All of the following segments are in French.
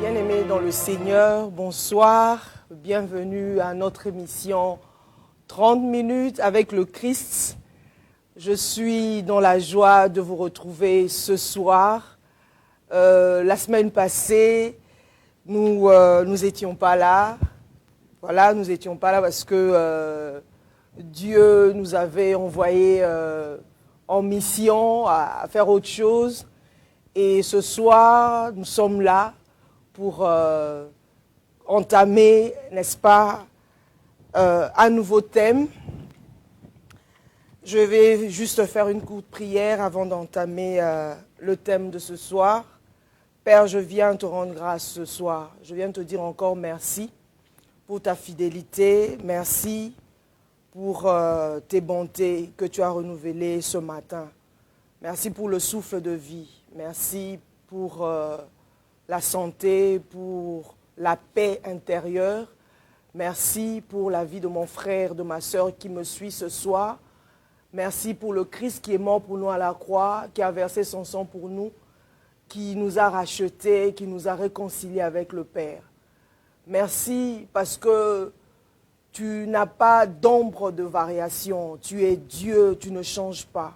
Bien-aimés dans le Seigneur, bonsoir, bienvenue à notre émission 30 minutes avec le Christ. Je suis dans la joie de vous retrouver ce soir. La semaine passée, nous n'étions pas là. Voilà, nous n'étions pas là parce que Dieu nous avait envoyés en mission à faire autre chose. Et ce soir, nous sommes là pour entamer, n'est-ce pas, un nouveau thème. Je vais juste faire une courte prière avant d'entamer le thème de ce soir. Père, je viens te rendre grâce ce soir. Je viens te dire encore merci pour ta fidélité. Merci pour tes bontés que tu as renouvelées ce matin. Merci pour le souffle de vie. Merci pour la santé, pour la paix intérieure. Merci pour la vie de mon frère, de ma sœur qui me suit ce soir. Merci pour le Christ qui est mort pour nous à la croix, qui a versé son sang pour nous, qui nous a rachetés, qui nous a réconciliés avec le Père. Merci parce que tu n'as pas d'ombre de variation. Tu es Dieu, tu ne changes pas.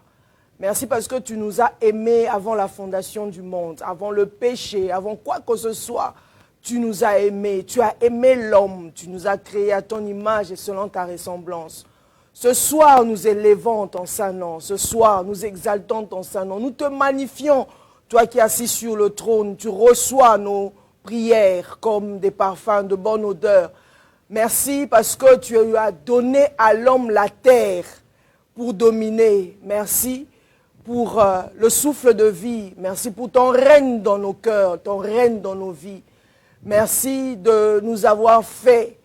Merci parce que tu nous as aimés avant la fondation du monde, avant le péché, avant quoi que ce soit. Tu nous as aimés, tu as aimé l'homme, tu nous as créés à ton image et selon ta ressemblance. Ce soir, nous élevons ton saint nom. Ce soir, nous exaltons ton saint nom. Nous te magnifions, toi qui es assis sur le trône. Tu reçois nos prières comme des parfums de bonne odeur. Merci parce que tu as donné à l'homme la terre pour dominer. Merci pour le souffle de vie. Merci pour ton règne dans nos cœurs, ton règne dans nos vies. Merci de nous avoir fait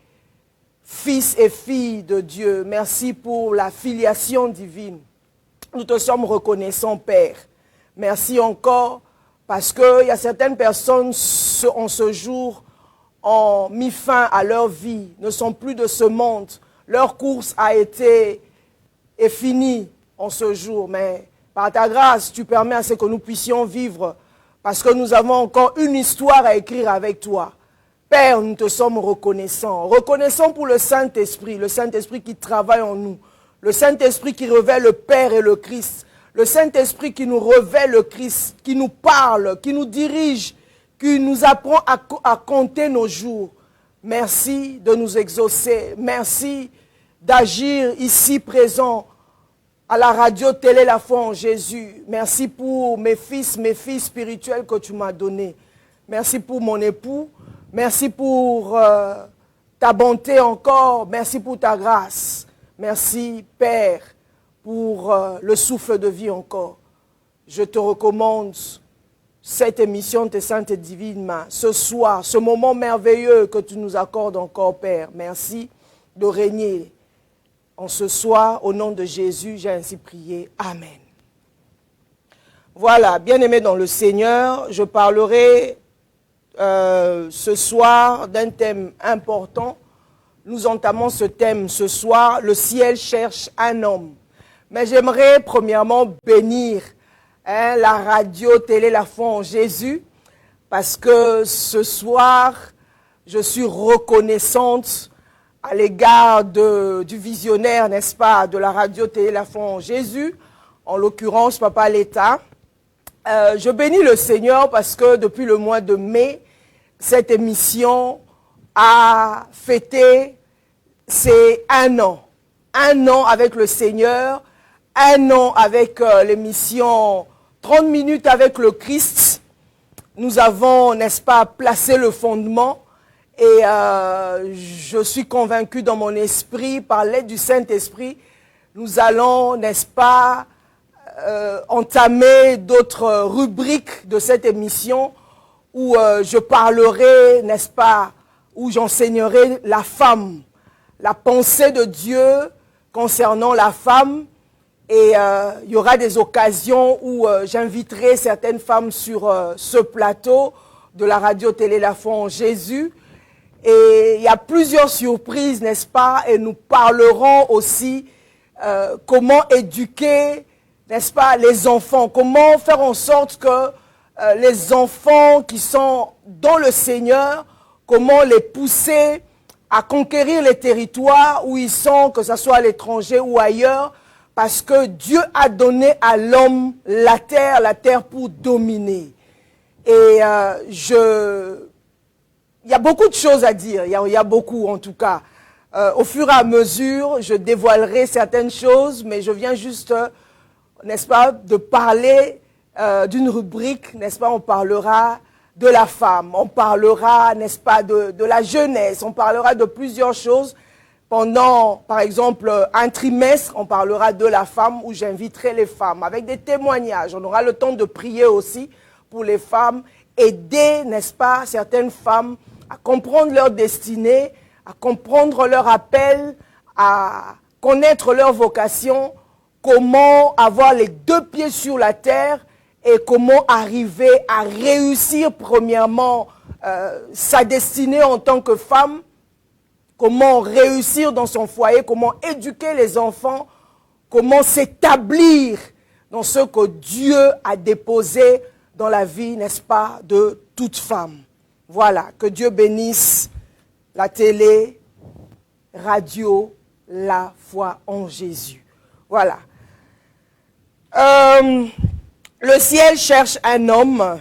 fils et filles de Dieu. Merci pour la filiation divine. Nous te sommes reconnaissants, Père. Merci encore parce qu'il y a certaines personnes en ce jour ont mis fin à leur vie, ne sont plus de ce monde. Leur course est finie en ce jour, mais par ta grâce, tu permets à ce que nous puissions vivre parce que nous avons encore une histoire à écrire avec toi. Père, nous te sommes reconnaissants. Reconnaissants pour le Saint-Esprit qui travaille en nous. Le Saint-Esprit qui révèle le Père et le Christ. Le Saint-Esprit qui nous révèle le Christ, qui nous parle, qui nous dirige, qui nous apprend à compter nos jours. Merci de nous exaucer. Merci d'agir ici présent à la radio télé La Foi en Jésus. Merci pour mes fils, mes filles spirituelles que tu m'as donnés. Merci pour mon époux. Merci pour ta bonté encore. Merci pour ta grâce. Merci, Père, pour le souffle de vie encore. Je te recommande cette émission, tes saintes et divines mains. Ce soir, ce moment merveilleux que tu nous accordes encore, Père. Merci de régner en ce soir. Au nom de Jésus, j'ai ainsi prié. Amen. Voilà, bien-aimés dans le Seigneur, je parlerai ce soir d'un thème important. Nous entamons ce thème ce soir, le ciel cherche un homme. Mais j'aimerais premièrement bénir la radio télé La Foi en Jésus, parce que ce soir, je suis reconnaissante à l'égard du visionnaire, n'est-ce pas, de la radio télé La Foi en Jésus, en l'occurrence Papa l'État. Je bénis le Seigneur parce que depuis le mois de mai, cette émission a fêté ses 1 an. 1 an avec le Seigneur, 1 an avec l'émission 30 minutes avec le Christ. Nous avons, n'est-ce pas, placé le fondement et je suis convaincu dans mon esprit, par l'aide du Saint-Esprit, nous allons, n'est-ce pas, entamer d'autres rubriques de cette émission où je parlerai, n'est-ce pas, où j'enseignerai la femme, la pensée de Dieu concernant la femme. Et il y aura des occasions où j'inviterai certaines femmes sur ce plateau de la radio-télé La Foi en Jésus. Et il y a plusieurs surprises, n'est-ce pas? Et nous parlerons aussi comment éduquer, n'est-ce pas, les enfants. Comment faire en sorte que les enfants qui sont dans le Seigneur, comment les pousser à conquérir les territoires où ils sont, que ce soit à l'étranger ou ailleurs, parce que Dieu a donné à l'homme la terre pour dominer. Et il y a beaucoup de choses à dire, il y a beaucoup en tout cas. Au fur et à mesure, je dévoilerai certaines choses, mais je viens juste, n'est-ce pas, de parler d'une rubrique, n'est-ce pas, on parlera de la femme, on parlera, n'est-ce pas, de la jeunesse, on parlera de plusieurs choses. Pendant, par exemple, un trimestre, on parlera de la femme où j'inviterai les femmes avec des témoignages. On aura le temps de prier aussi pour les femmes, aider, n'est-ce pas, certaines femmes à comprendre leur destinée, à comprendre leur appel, à connaître leur vocation, comment avoir les deux pieds sur la terre et comment arriver à réussir premièrement sa destinée en tant que femme, comment réussir dans son foyer, comment éduquer les enfants, comment s'établir dans ce que Dieu a déposé dans la vie, n'est-ce pas, de toute femme. Voilà, que Dieu bénisse la télé, radio, la foi en Jésus. Voilà. Le ciel cherche un homme.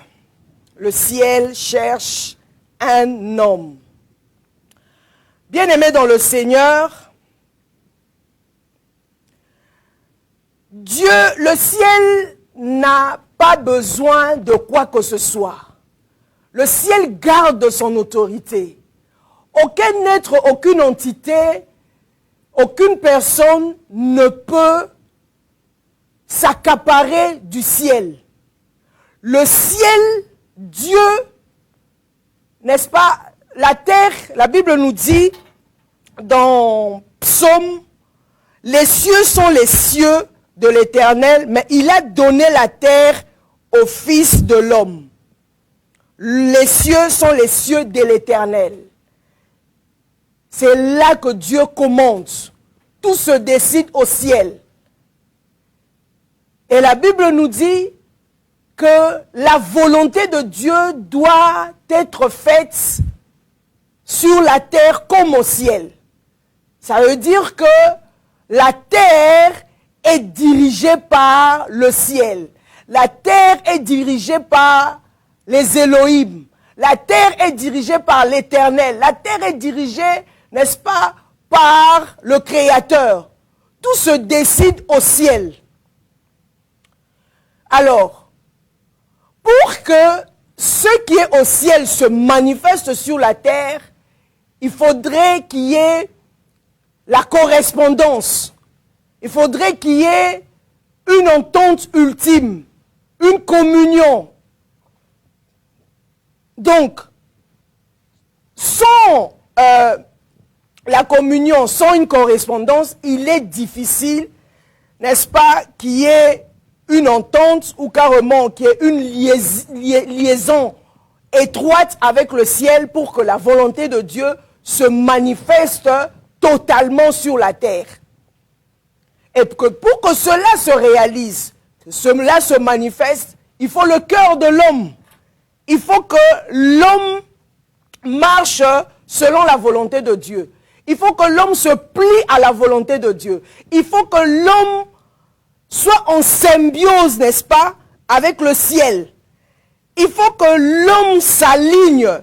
Le ciel cherche un homme. Bien-aimés dans le Seigneur, Dieu, le ciel n'a pas besoin de quoi que ce soit. Le ciel garde son autorité. Aucun être, aucune entité, aucune personne ne peut s'accaparer du ciel. Le ciel, Dieu, n'est-ce pas, la terre, la Bible nous dit dans Psaume, les cieux sont les cieux de l'Éternel, mais il a donné la terre au Fils de l'homme. Les cieux sont les cieux de l'Éternel. C'est là que Dieu commande. Tout se décide au ciel. Et la Bible nous dit que la volonté de Dieu doit être faite sur la terre comme au ciel. Ça veut dire que la terre est dirigée par le ciel. La terre est dirigée par les Elohim. La terre est dirigée par l'Éternel. La terre est dirigée, n'est-ce pas, par le Créateur. Tout se décide au ciel. Alors, pour que ce qui est au ciel se manifeste sur la terre, il faudrait qu'il y ait la correspondance. Il faudrait qu'il y ait une entente ultime, une communion. Donc, sans la communion, sans une correspondance, il est difficile, n'est-ce pas, qu'il y ait une entente ou carrément qu'il y ait une liaison étroite avec le ciel pour que la volonté de Dieu se manifeste totalement sur la terre. Et que pour que cela se réalise, que cela se manifeste, il faut le cœur de l'homme. Il faut que l'homme marche selon la volonté de Dieu. Il faut que l'homme se plie à la volonté de Dieu. Il faut que l'homme soit en symbiose, n'est-ce pas, avec le ciel. Il faut que l'homme s'aligne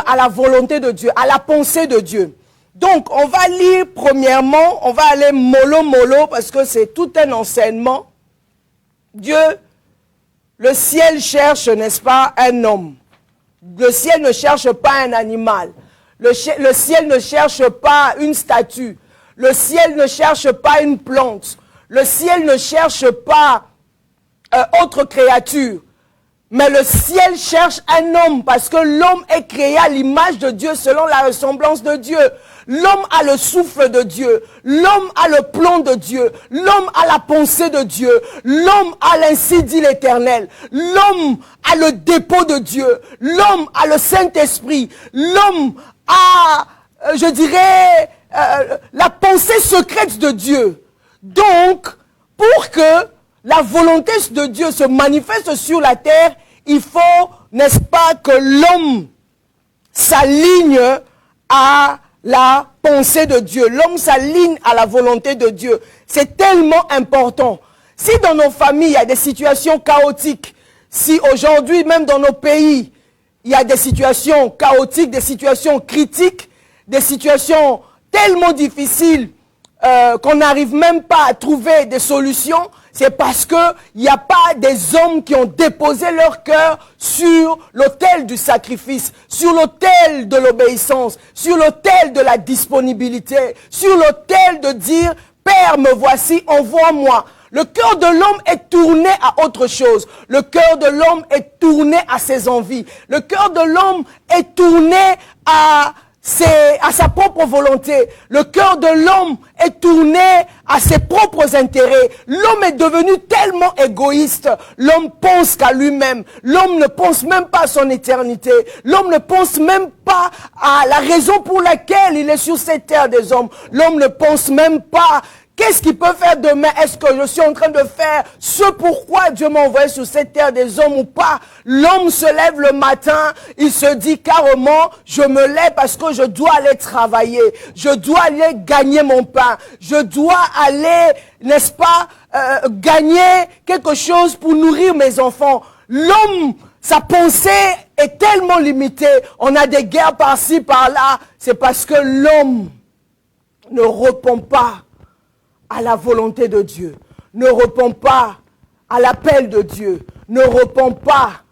à la volonté de Dieu, à la pensée de Dieu. Donc, on va lire premièrement, on va aller mollo parce que c'est tout un enseignement. Dieu, le ciel cherche, n'est-ce pas, un homme. Le ciel ne cherche pas un animal. Le ciel ne cherche pas une statue. Le ciel ne cherche pas une plante. Le ciel ne cherche pas autre créature. Mais le ciel cherche un homme parce que l'homme est créé à l'image de Dieu selon la ressemblance de Dieu. L'homme a le souffle de Dieu. L'homme a le plan de Dieu. L'homme a la pensée de Dieu. L'homme a l'ainsi dit l'Éternel. L'homme a le dépôt de Dieu. L'homme a le Saint-Esprit. L'homme a, je dirais, la pensée secrète de Dieu. Donc, pour que la volonté de Dieu se manifeste sur la terre, il faut, n'est-ce pas, que l'homme s'aligne à la pensée de Dieu. L'homme s'aligne à la volonté de Dieu. C'est tellement important. Si dans nos familles, il y a des situations chaotiques, si aujourd'hui, même dans nos pays, il y a des situations chaotiques, des situations critiques, des situations tellement difficiles qu'on n'arrive même pas à trouver des solutions, c'est parce qu'il n'y a pas des hommes qui ont déposé leur cœur sur l'autel du sacrifice, sur l'autel de l'obéissance, sur l'autel de la disponibilité, sur l'autel de dire « Père, me voici, envoie-moi ». Le cœur de l'homme est tourné à autre chose. Le cœur de l'homme est tourné à ses envies. Le cœur de l'homme est tourné à sa propre volonté. Le cœur de l'homme est tourné à ses propres intérêts. L'homme est devenu tellement égoïste. L'homme pense qu'à lui-même. L'homme ne pense même pas à son éternité. L'homme ne pense même pas à la raison pour laquelle il est sur cette terre des hommes. L'homme ne pense même pas qu'est-ce qu'il peut faire demain? Est-ce que je suis en train de faire ce pourquoi Dieu m'a envoyé sur cette terre des hommes ou pas? L'homme se lève le matin, il se dit carrément, je me lève parce que je dois aller travailler, je dois aller gagner mon pain, je dois aller, n'est-ce pas, gagner quelque chose pour nourrir mes enfants. L'homme, sa pensée est tellement limitée, on a des guerres par-ci, par-là, c'est parce que l'homme ne répond pas à la volonté de Dieu, ne répond pas à l'appel de Dieu, ne répond pas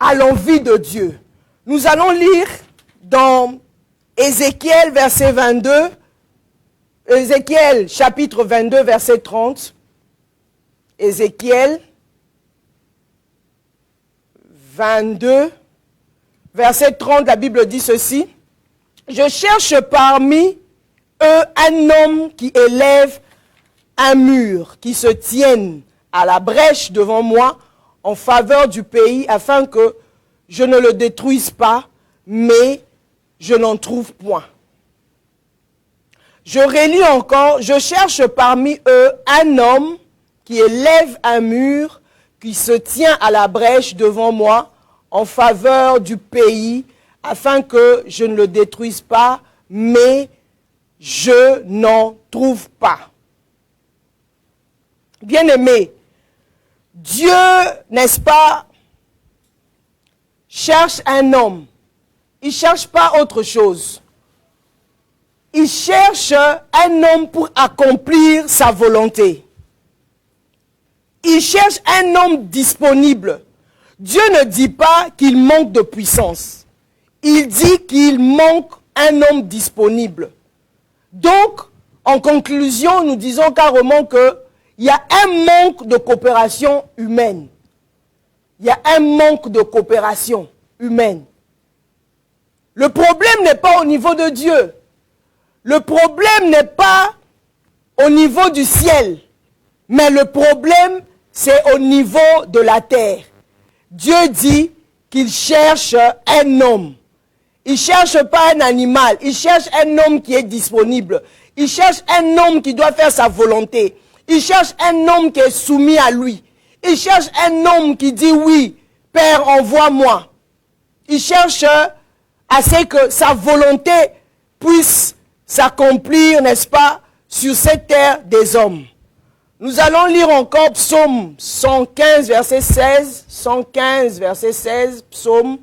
à l'envie de Dieu. Nous allons lire dans Ézéchiel verset 22, Ézéchiel chapitre 22 verset 30, Ézéchiel 22 verset 30, la Bible dit ceci: je cherche parmi un homme qui élève un mur, qui se tienne à la brèche devant moi en faveur du pays, afin que je ne le détruise pas, mais je n'en trouve point. Je relis encore: je cherche parmi eux un homme qui élève un mur, qui se tient à la brèche devant moi en faveur du pays, afin que je ne le détruise pas, mais je n'en trouve pas. Bien-aimé, Dieu, n'est-ce pas, cherche un homme. Il ne cherche pas autre chose. Il cherche un homme pour accomplir sa volonté. Il cherche un homme disponible. Dieu ne dit pas qu'il manque de puissance. Il dit qu'il manque un homme disponible. Donc, en conclusion, nous disons carrément qu'il y a un manque de coopération humaine. Il y a un manque de coopération humaine. Le problème n'est pas au niveau de Dieu. Le problème n'est pas au niveau du ciel. Mais le problème, c'est au niveau de la terre. Dieu dit qu'il cherche un homme. Il ne cherche pas un animal, il cherche un homme qui est disponible. Il cherche un homme qui doit faire sa volonté. Il cherche un homme qui est soumis à lui. Il cherche un homme qui dit oui, Père, envoie-moi. Il cherche à ce que sa volonté puisse s'accomplir, n'est-ce pas, sur cette terre des hommes. Nous allons lire encore Psaume 115, verset 16. 115, verset 16, Psaume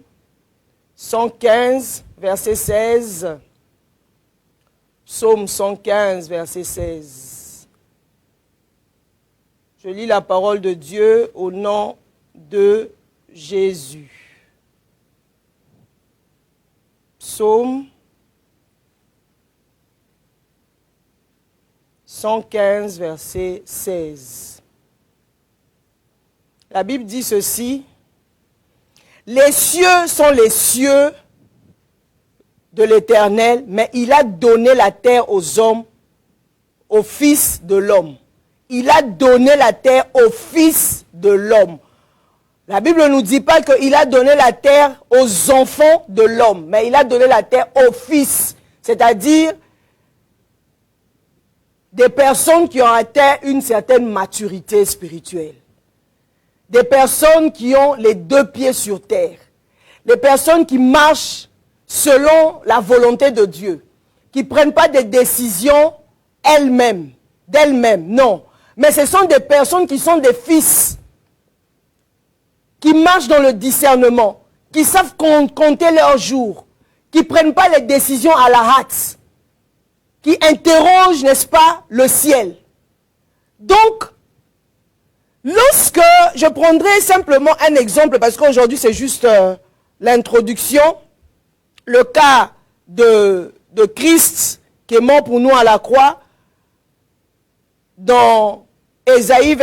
115, verset 16. Psaume 115, verset 16. Je lis la parole de Dieu au nom de Jésus. Psaume 115, verset 16. La Bible dit ceci: les cieux sont les cieux de l'Éternel, mais il a donné la terre aux hommes, au Fils de l'homme. Il a donné la terre au Fils de l'homme. La Bible ne nous dit pas qu'il a donné la terre aux enfants de l'homme, mais il a donné la terre au Fils, c'est-à-dire des personnes qui ont atteint une certaine maturité spirituelle. Des personnes qui ont les deux pieds sur terre. Des personnes qui marchent selon la volonté de Dieu. Qui ne prennent pas des décisions d'elles-mêmes, non. Mais ce sont des personnes qui sont des fils. Qui marchent dans le discernement. Qui savent compter leurs jours. Qui ne prennent pas les décisions à la hâte. Qui interrogent, n'est-ce pas, le ciel. Donc, lorsque je prendrai simplement un exemple, parce qu'aujourd'hui c'est juste l'introduction, le cas de Christ qui est mort pour nous à la croix, dans Ésaïe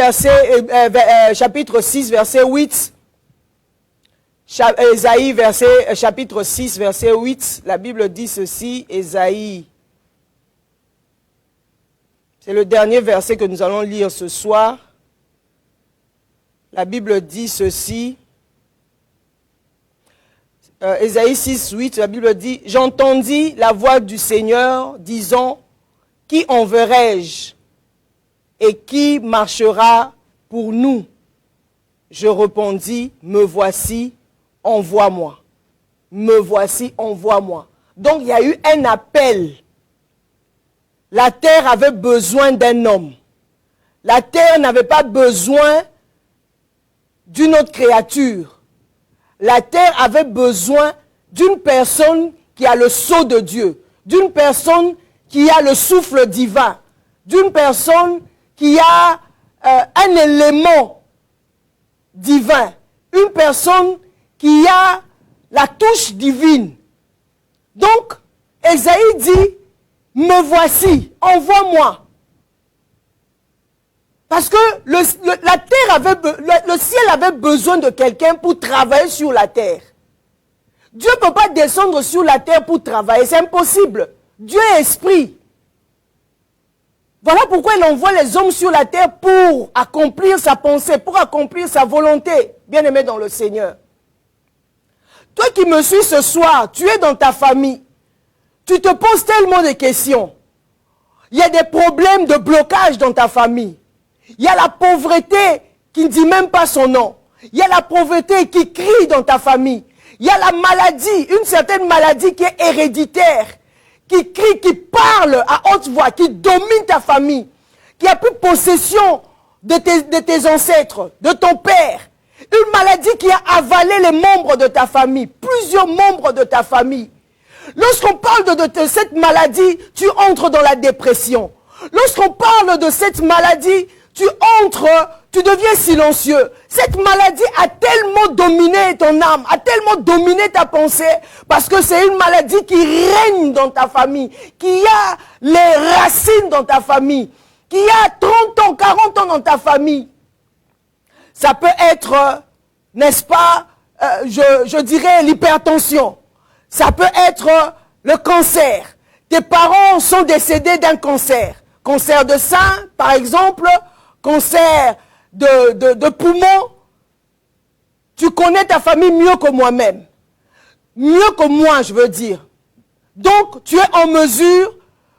chapitre 6, verset 8, Ésaïe chapitre 6, verset 8, la Bible dit ceci, Ésaïe, c'est le dernier verset que nous allons lire ce soir. La Bible dit ceci, Ésaïe 6, 8, la Bible dit « J'entendis la voix du Seigneur disant, qui enverrai-je et qui marchera pour nous? Je répondis, me voici, envoie-moi. Me voici, envoie-moi. » Donc il y a eu un appel. La terre avait besoin d'un homme. La terre n'avait pas besoin d'une autre créature. La terre avait besoin d'une personne qui a le sceau de Dieu, d'une personne qui a le souffle divin, d'une personne qui a un élément divin, une personne qui a la touche divine. Donc, Ésaïe dit, me voici, envoie-moi. Parce que le ciel avait besoin de quelqu'un pour travailler sur la terre. Dieu ne peut pas descendre sur la terre pour travailler, c'est impossible. Dieu est esprit. Voilà pourquoi il envoie les hommes sur la terre pour accomplir sa pensée, pour accomplir sa volonté, bien-aimé dans le Seigneur. Toi qui me suis ce soir, tu es dans ta famille, tu te poses tellement de questions. Il y a des problèmes de blocage dans ta famille. Il y a la pauvreté qui ne dit même pas son nom. Il y a la pauvreté qui crie dans ta famille. Il y a la maladie, une certaine maladie qui est héréditaire, qui crie, qui parle à haute voix, qui domine ta famille, qui a pris possession de tes ancêtres, de ton père. Une maladie qui a avalé les membres de ta famille, plusieurs membres de ta famille. Lorsqu'on parle de cette maladie, tu entres dans la dépression. Lorsqu'on parle de cette maladie, tu deviens silencieux. Cette maladie a tellement dominé ton âme, a tellement dominé ta pensée, parce que c'est une maladie qui règne dans ta famille, qui a les racines dans ta famille, qui a 30 ans, 40 ans dans ta famille. Ça peut être, n'est-ce pas, je dirais l'hypertension. Ça peut être le cancer. Tes parents sont décédés d'un cancer. Cancer de sein, par exemple, cancer de poumon. Tu connais ta famille mieux que moi-même. Mieux que moi, je veux dire. Donc, tu es en mesure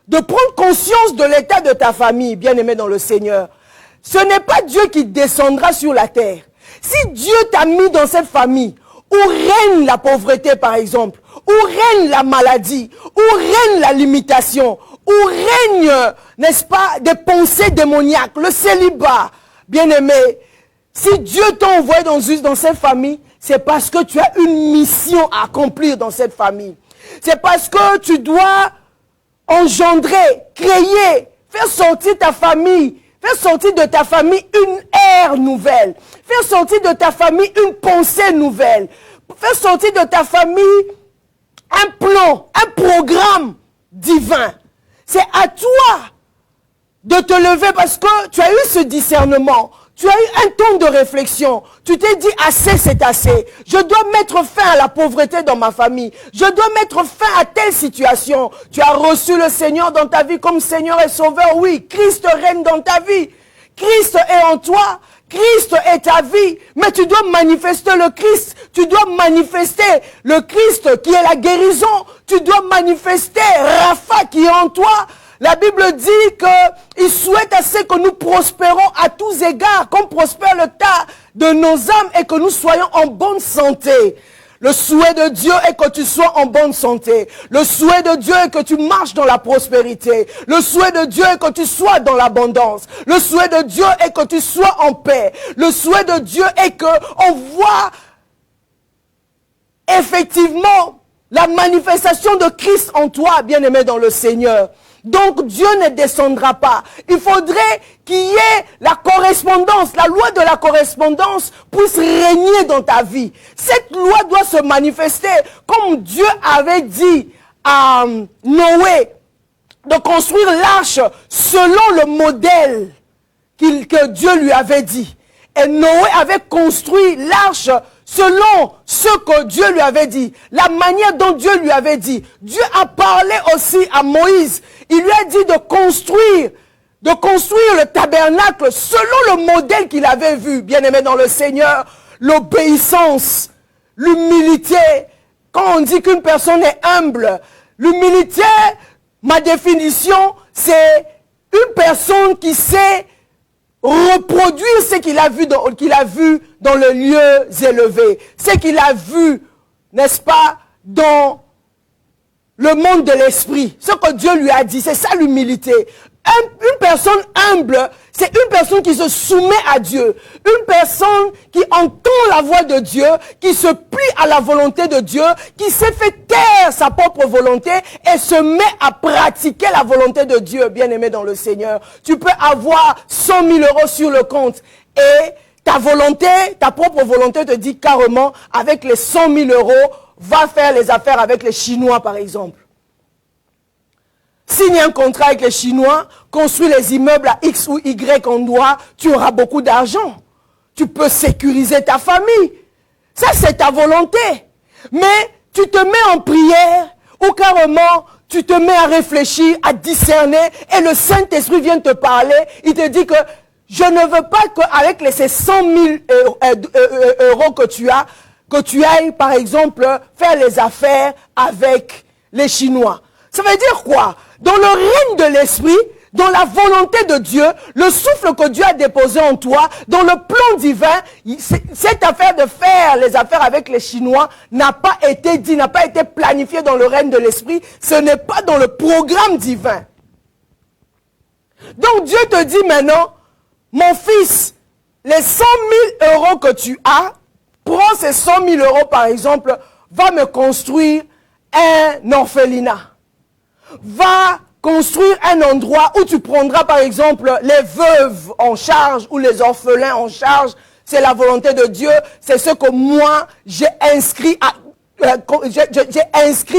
de prendre conscience de l'état de ta famille, bien-aimé dans le Seigneur. Ce n'est pas Dieu qui descendra sur la terre. Si Dieu t'a mis dans cette famille, où règne la pauvreté, par exemple, où règne la maladie, où règne la limitation, où règne, n'est-ce pas, des pensées démoniaques, le célibat, bien-aimé, si Dieu t'a envoyé dans cette famille, c'est parce que tu as une mission à accomplir dans cette famille. C'est parce que tu dois engendrer, créer, faire sortir ta famille, faire sortir de ta famille une ère nouvelle, faire sortir de ta famille une pensée nouvelle, faire sortir de ta famille un plan, un programme divin. C'est à toi de te lever parce que tu as eu ce discernement. Tu as eu un temps de réflexion. Tu t'es dit, assez, c'est assez. Je dois mettre fin à la pauvreté dans ma famille. Je dois mettre fin à telle situation. Tu as reçu le Seigneur dans ta vie comme Seigneur et Sauveur. Oui, Christ règne dans ta vie. Christ est en toi. Christ est ta vie. Mais tu dois manifester le Christ. Tu dois manifester le Christ qui est la guérison. Tu dois manifester Rapha qui est en toi. La Bible dit qu'il souhaite assez que nous prospérons à tous égards, comme prospère le tas de nos âmes et que nous soyons en bonne santé. Le souhait de Dieu est que tu sois en bonne santé. Le souhait de Dieu est que tu marches dans la prospérité. Le souhait de Dieu est que tu sois dans l'abondance. Le souhait de Dieu est que tu sois en paix. Le souhait de Dieu est qu'on voit effectivement la manifestation de Christ en toi, bien-aimé dans le Seigneur. Donc Dieu ne descendra pas. Il faudrait qu'il y ait la correspondance, la loi de la correspondance puisse régner dans ta vie. Cette loi doit se manifester comme Dieu avait dit à Noé de construire l'arche selon le modèle que Dieu lui avait dit. Et Noé avait construit l'arche selon ce que Dieu lui avait dit, la manière dont Dieu lui avait dit. Dieu a parlé aussi à Moïse. Il lui a dit de construire le tabernacle selon le modèle qu'il avait vu. Bien-aimé dans le Seigneur, l'obéissance, l'humilité. Quand on dit qu'une personne est humble, l'humilité, ma définition, c'est une personne qui sait reproduire ce qu'il a vu dans le lieu élevé, ce qu'il a vu, n'est-ce pas, dans le monde de l'esprit, ce que Dieu lui a dit, c'est ça l'humilité. Une personne humble, c'est une personne qui se soumet à Dieu, une personne qui entend la voix de Dieu, qui se plie à la volonté de Dieu, qui s'est fait taire sa propre volonté et se met à pratiquer la volonté de Dieu, bien-aimé dans le Seigneur. Tu peux avoir 100 000 euros sur le compte et ta volonté, ta propre volonté te dit carrément, avec les 100 000 euros, va faire les affaires avec les Chinois par exemple. Signe un contrat avec les Chinois, construis les immeubles à X ou Y endroit, tu auras beaucoup d'argent. Tu peux sécuriser ta famille. Ça, c'est ta volonté. Mais tu te mets en prière ou carrément, tu te mets à réfléchir, à discerner et le Saint-Esprit vient te parler. Il te dit que je ne veux pas qu'avec ces 100 000 euros que tu ailles, par exemple, faire les affaires avec les Chinois. Ça veut dire quoi? Dans le règne de l'esprit, dans la volonté de Dieu, le souffle que Dieu a déposé en toi, dans le plan divin, cette affaire de faire les affaires avec les Chinois n'a pas été dit, n'a pas été planifié dans le règne de l'esprit. Ce n'est pas dans le programme divin. Donc Dieu te dit maintenant, mon fils, les 100 000 euros que tu as, prends ces 100 000 euros par exemple, va me construire un orphelinat. Va construire un endroit où tu prendras par exemple les veuves en charge ou les orphelins en charge. C'est la volonté de Dieu. C'est ce que moi j'ai inscrit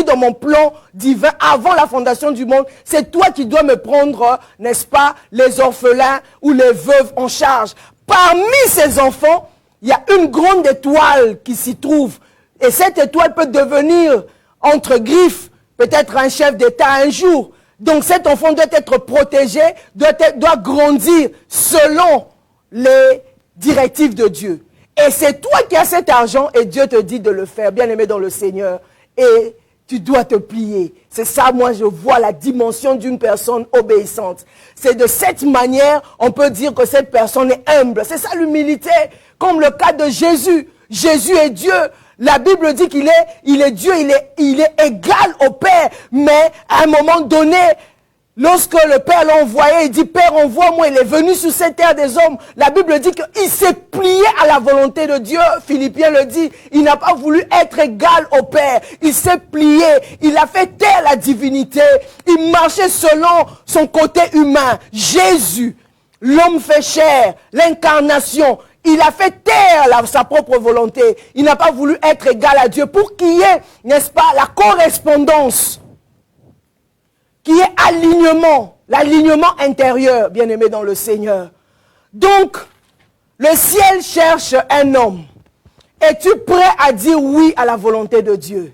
dans mon plan divin avant la fondation du monde. C'est toi qui dois me prendre, n'est-ce pas, les orphelins ou les veuves en charge. Parmi ces enfants, il y a une grande étoile qui s'y trouve. Et cette étoile peut devenir, entre griffes, peut-être un chef d'État un jour. Donc cet enfant doit être protégé, doit grandir selon les directives de Dieu. Et c'est toi qui as cet argent et Dieu te dit de le faire, bien-aimé dans le Seigneur. Et tu dois te plier. C'est ça, moi, je vois la dimension d'une personne obéissante. C'est de cette manière, on peut dire que cette personne est humble. C'est ça l'humilité, comme le cas de Jésus. Jésus est Dieu. La Bible dit qu'il est Dieu, il est égal au Père. Mais à un moment donné, lorsque le Père l'a envoyé, il dit, Père, envoie-moi. Il est venu sur cette terre des hommes. La Bible dit qu'il s'est plié à la volonté de Dieu. Philippiens le dit. Il n'a pas voulu être égal au Père. Il s'est plié. Il a fait taire la divinité. Il marchait selon son côté humain. Jésus, l'homme fait chair, l'incarnation. Il a fait taire sa propre volonté. Il n'a pas voulu être égal à Dieu pour qu'il y ait, n'est-ce pas, la correspondance, qu'il y ait l'alignement intérieur, bien-aimé dans le Seigneur. Donc, le ciel cherche un homme. Es-tu prêt à dire oui à la volonté de Dieu?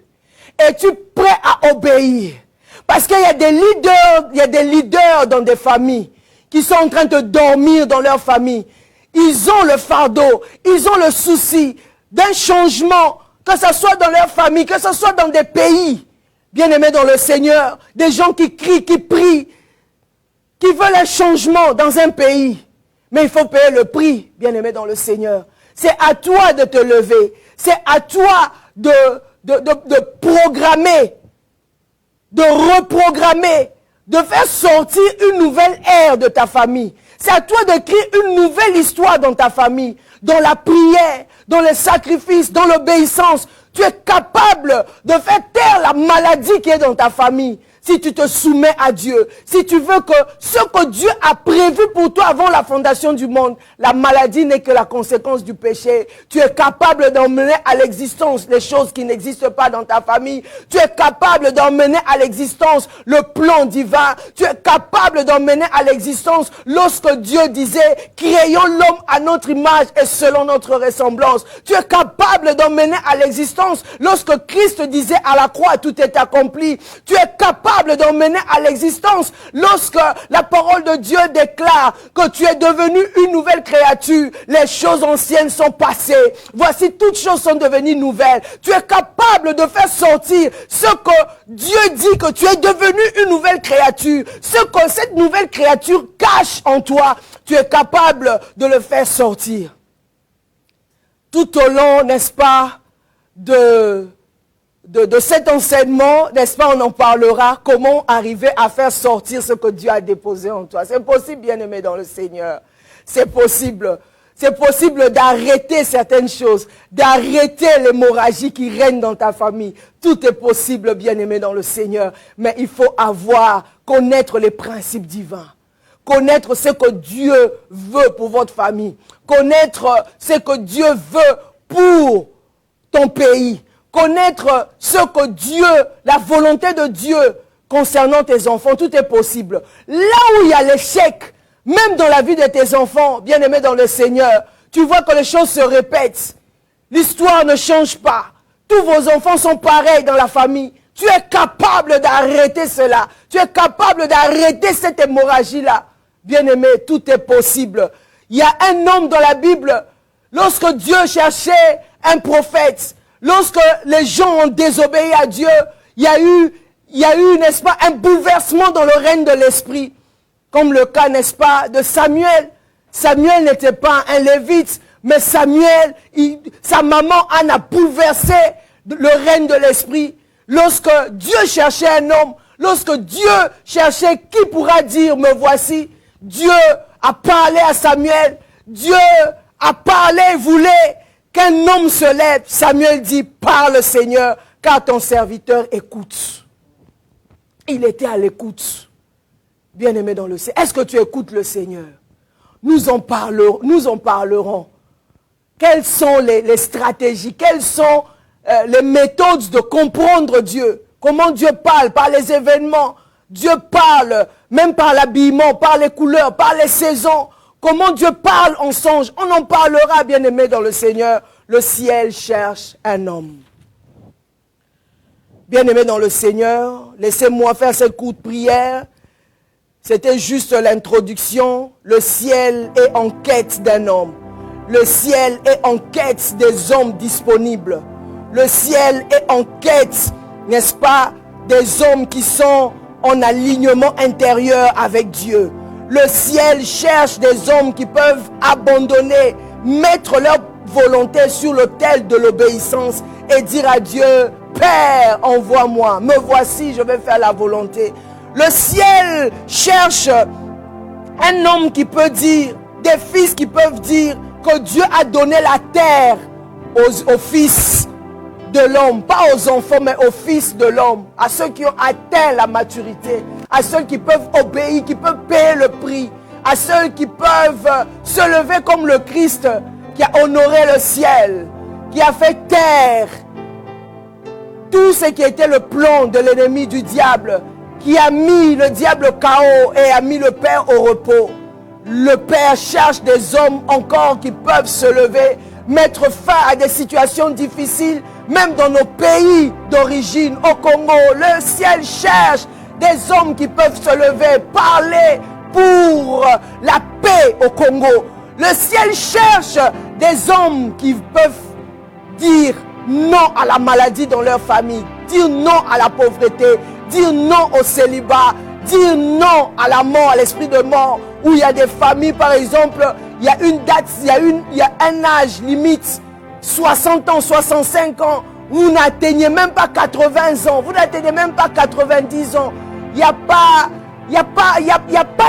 Es-tu prêt à obéir? Parce qu'il y a des leaders dans des familles qui sont en train de dormir dans leur famille. Ils ont le fardeau, ils ont le souci d'un changement, que ce soit dans leur famille, que ce soit dans des pays, bien-aimés dans le Seigneur, des gens qui crient, qui prient, qui veulent un changement dans un pays. Mais il faut payer le prix, bien-aimé dans le Seigneur. C'est à toi de te lever. C'est à toi de programmer, de reprogrammer, de faire sortir une nouvelle ère de ta famille. C'est à toi de créer une nouvelle histoire dans ta famille, dans la prière, dans le sacrifice, dans l'obéissance. Tu es capable de faire taire la maladie qui est dans ta famille. Si tu te soumets à Dieu, si tu veux que ce que Dieu a prévu pour toi avant la fondation du monde, la maladie n'est que la conséquence du péché. Tu es capable d'emmener à l'existence les choses qui n'existent pas dans ta famille. Tu es capable d'emmener à l'existence le plan divin. Tu es capable d'emmener à l'existence lorsque Dieu disait « Créons l'homme à notre image et selon notre ressemblance ». Tu es capable d'emmener à l'existence lorsque Christ disait à la croix « Tout est accompli ». Tu es capable d'emmener à l'existence lorsque la parole de Dieu déclare que tu es devenu une nouvelle créature. Les choses anciennes sont passées. Voici, toutes choses sont devenues nouvelles. Tu es capable de faire sortir ce que Dieu dit que tu es devenu une nouvelle créature. Ce que cette nouvelle créature cache en toi, tu es capable de le faire sortir. Tout au long, n'est-ce pas, de cet enseignement, n'est-ce pas, on en parlera, comment arriver à faire sortir ce que Dieu a déposé en toi. C'est possible, bien-aimé dans le Seigneur. C'est possible. C'est possible d'arrêter certaines choses, d'arrêter l'hémorragie qui règne dans ta famille. Tout est possible, bien-aimé dans le Seigneur. Mais il faut connaître les principes divins. Connaître ce que Dieu veut pour votre famille. Connaître ce que Dieu veut pour ton pays. Connaître ce que Dieu, la volonté de Dieu concernant tes enfants, tout est possible. Là où il y a l'échec, même dans la vie de tes enfants, bien-aimés dans le Seigneur, tu vois que les choses se répètent. L'histoire ne change pas. Tous vos enfants sont pareils dans la famille. Tu es capable d'arrêter cela. Tu es capable d'arrêter cette hémorragie-là. Bien-aimé, tout est possible. Il y a un homme dans la Bible, lorsque Dieu cherchait un prophète, lorsque les gens ont désobéi à Dieu, il y a eu, n'est-ce pas, un bouleversement dans le règne de l'esprit. Comme le cas, n'est-ce pas, de Samuel. Samuel n'était pas un lévite, mais Samuel, sa maman Anne a bouleversé le règne de l'esprit. Lorsque Dieu cherchait un homme, lorsque Dieu cherchait qui pourra dire, me voici, Dieu a parlé à Samuel. Dieu a parlé, voulait qu'un homme se lève. Samuel dit, parle Seigneur, car ton serviteur écoute. Il était à l'écoute. Bien-aimé dans le Seigneur. Est-ce que tu écoutes le Seigneur? Nous en parlerons. Quelles sont les stratégies? Quelles sont les méthodes de comprendre Dieu? Comment Dieu parle? Par les événements. Dieu parle, même par l'habillement, par les couleurs, par les saisons. Comment Dieu parle en songe. On en parlera, bien-aimé dans le Seigneur. Le ciel cherche un homme. Bien-aimé dans le Seigneur, laissez-moi faire ce coup de prière. C'était juste l'introduction. Le ciel est en quête d'un homme. Le ciel est en quête des hommes disponibles. Le ciel est en quête, n'est-ce pas, des hommes qui sont en alignement intérieur avec Dieu. Le ciel cherche des hommes qui peuvent abandonner, mettre leur volonté sur l'autel de l'obéissance et dire à Dieu, Père, envoie-moi, me voici, je vais faire la volonté. Le ciel cherche un homme qui peut dire, des fils qui peuvent dire que Dieu a donné la terre aux fils de l'homme, pas aux enfants, mais aux fils de l'homme, à ceux qui ont atteint la maturité, à ceux qui peuvent obéir, qui peuvent payer le prix, à ceux qui peuvent se lever comme le Christ qui a honoré le ciel, qui a fait taire tout ce qui était le plan de l'ennemi du diable, qui a mis le diable KO et a mis le Père au repos. Le Père cherche des hommes encore qui peuvent se lever, mettre fin à des situations difficiles, même dans nos pays d'origine, au Congo. Le ciel cherche des hommes qui peuvent se lever, parler pour la paix au Congo. Le ciel cherche des hommes qui peuvent dire non à la maladie dans leur famille, dire non à la pauvreté, dire non au célibat, dire non à la mort, à l'esprit de mort, où il y a des familles, par exemple, il y a une date, il y a un âge limite, 60 ans, 65 ans, vous n'atteignez même pas 80 ans, vous n'atteignez même pas 90 ans. Il n'y a pas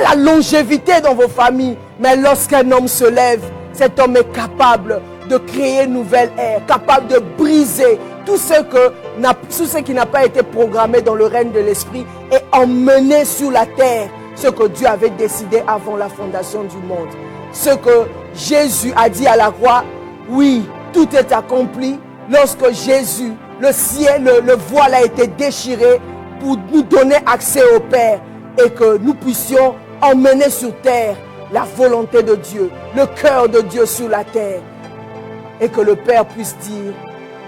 la longévité dans vos familles. Mais lorsqu'un homme se lève, cet homme est capable de créer une nouvelle ère, capable de briser tout ce qui n'a pas été programmé dans le règne de l'esprit et emmener sur la terre ce que Dieu avait décidé avant la fondation du monde. Ce que Jésus a dit à la croix, oui, tout est accompli. Lorsque Jésus, le ciel, le voile a été déchiré pour nous donner accès au Père et que nous puissions emmener sur terre la volonté de Dieu, le cœur de Dieu sur la terre et que le Père puisse dire,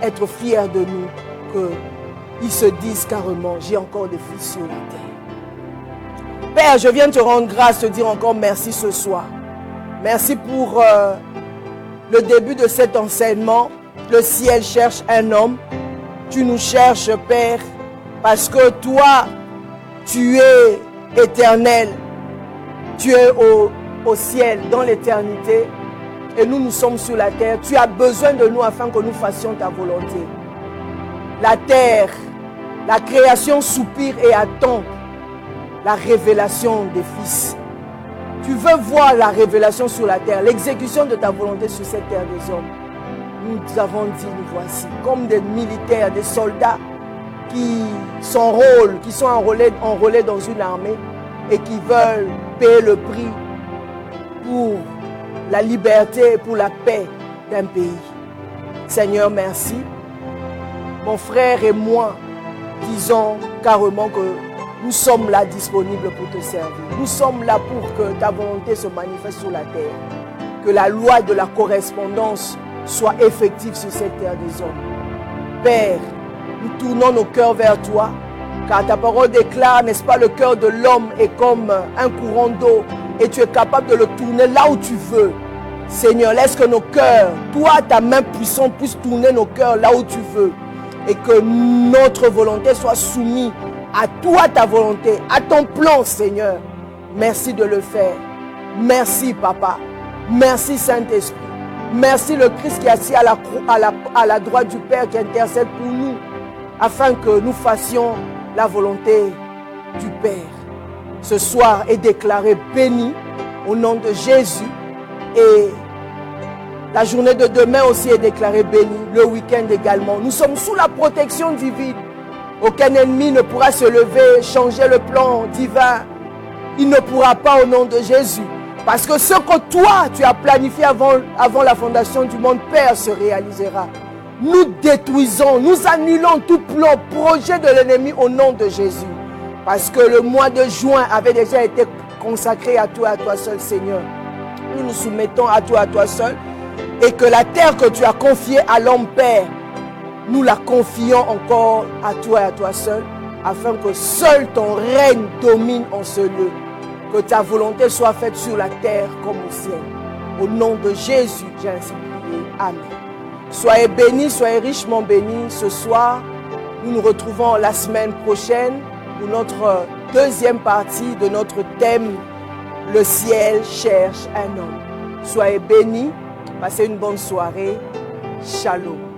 être fier de nous, qu'ils se disent carrément, j'ai encore des fils sur la terre. Père, je viens te rendre grâce, te dire encore merci ce soir. Merci pour le début de cet enseignement. Le ciel cherche un homme. Tu nous cherches, Père, parce que toi, tu es éternel. Tu es au ciel, dans l'éternité. Et nous, nous sommes sur la terre. Tu as besoin de nous afin que nous fassions ta volonté. La terre, la création soupire et attend la révélation des fils. Tu veux voir la révélation sur la terre, l'exécution de ta volonté sur cette terre des hommes. Nous avons dit, nous voici, comme des militaires, des soldats qui sont enrôlés dans une armée et qui veulent payer le prix pour la liberté, pour la paix d'un pays. Seigneur, merci. Mon frère et moi disons carrément que nous sommes là disponibles pour te servir. Nous sommes là pour que ta volonté se manifeste sur la terre. Que la loi de la correspondance soit effective sur cette terre des hommes. Père, nous tournons nos cœurs vers toi, car ta parole déclare, n'est-ce pas, le cœur de l'homme est comme un courant d'eau et tu es capable de le tourner là où tu veux. Seigneur, laisse que nos cœurs, toi, ta main puissante, puisse tourner nos cœurs là où tu veux et que notre volonté soit soumise à toi, ta volonté, à ton plan, Seigneur. Merci de le faire. Merci, Papa. Merci, Saint-Esprit. Merci, le Christ qui est assis à la droite du Père qui intercède pour nous, afin que nous fassions la volonté du Père. Ce soir est déclaré béni au nom de Jésus. Et la journée de demain aussi est déclarée bénie, le week-end également. Nous sommes sous la protection divine. Aucun ennemi ne pourra se lever, changer le plan divin. Il ne pourra pas au nom de Jésus. Parce que ce que toi, tu as planifié avant la fondation du monde, Père, se réalisera. Nous détruisons, nous annulons tout plan, projet de l'ennemi au nom de Jésus. Parce que le mois de juin avait déjà été consacré à toi seul, Seigneur. Nous nous soumettons à toi seul. Et que la terre que tu as confiée à l'homme, Père, nous la confions encore à toi seul, afin que seul ton règne domine en ce lieu. Que ta volonté soit faite sur la terre comme au ciel. Au nom de Jésus, j'ai ainsi prié. Amen. Soyez bénis, soyez richement bénis. Ce soir, nous nous retrouvons la semaine prochaine pour notre deuxième partie de notre thème. Le ciel cherche un homme. Soyez bénis, passez une bonne soirée. Shalom.